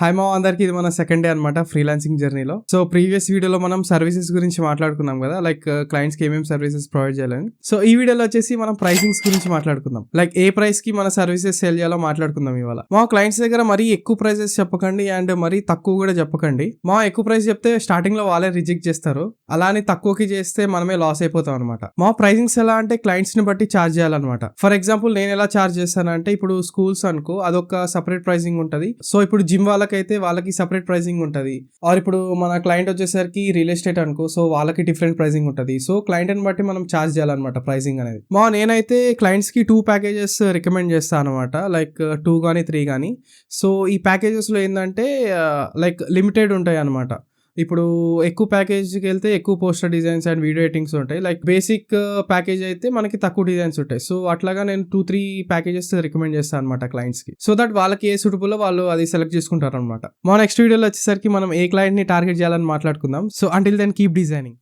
Hi మా అందరికి, ఇది మన సెకండ్ డే అనమాట ఫ్రీలాన్సింగ్ జర్నీలో. సో ప్రీవియస్ వీడియోలో మనం సర్వీసెస్ గురించి మాట్లాడుకున్నాం కదా, లైక్ క్లయింట్స్ కి ఏమేమి సర్వీసెస్ ప్రొవైడ్ చేయాలని. సో ఈ వీడియోలో వచ్చేసి మనం ప్రైసింగ్స్ గురించి మాట్లాడుకుందాం. లైక్ ఏ ప్రైస్ కి మన సర్వీసెస్ సేల్ చేయాలో మాట్లాడుకుందాం ఇవాళ. మా క్లయింట్స్ దగ్గర మరీ ఎక్కువ ప్రైసెస్ చెప్పకండి అండ్ మరీ తక్కువ కూడా చెప్పకండి. మా ఎక్కువ ప్రైస్ చెప్తే స్టార్టింగ్ లో వాళ్ళే రిజెక్ట్ చేస్తారు, అలానే తక్కువకి చేస్తే మనమే లాస్ అయిపోతాం అనమాట. మా ప్రైసింగ్స్ ఎలా అంటే క్లయింట్స్ ని బట్టి ఛార్జ్ చేయాలన్నమాట. ఫర్ ఎగ్జాంపుల్ నేను ఎలా ఛార్జ్ చేస్తానంటే, ఇప్పుడు స్కూల్స్ అనుకో అదొక సపరేట్ ప్రైసింగ్ ఉంటుంది. సో ఇప్పుడు జిమ్ వాళ్ళకైతే వాళ్ళకి సపరేట్ ప్రైసింగ్ ఉంటుంది. ఆర్ ఇప్పుడు మన క్లయింట్ వచ్చేసరికి రియల్ ఎస్టేట్ అనుకో, సో వాళ్ళకి డిఫరెంట్ ప్రైసింగ్ ఉంటుంది. సో క్లయింట్ ని బట్టి మనం ఛార్జ్ చేయాలన్నమాట ప్రైసింగ్ అనేది. నేనైతే క్లయింట్స్ కి 2 ప్యాకేజెస్ రికమెండ్ చేస్తాను అనమాట, లైక్ 2 కానీ 3 కానీ. సో ఈ ప్యాకేజెస్ లో ఏంటంటే లైక్ లిమిటెడ్ ఉంటాయి అనమాట. ఇప్పుడు ఎక్కువ ప్యాకేజ్కి వెళ్తే ఎక్కువ poster designs and video editings ఉంటాయి. లైక్ బేసిక్ ప్యాకేజ్ అయితే మనకి తక్కువ డిజైన్స్ ఉంటాయి. సో అట్లాగా నేను 2-3 ప్యాకేజెస్ రికమెండ్ చేస్తాను అనమాట క్లయింట్స్ కి, సో దట్ వాళ్ళకి ఏ సూటబుల్ వాళ్ళు అది సెలెక్ట్ చేసుకుంటారు అనమాట. మా నెక్స్ట్ వీడియోలో వచ్చేసరికి మనం ఏ క్లయింట్ ని టార్గెట్ చేయాలని మాట్లాడుకుందాం. So until then keep designing.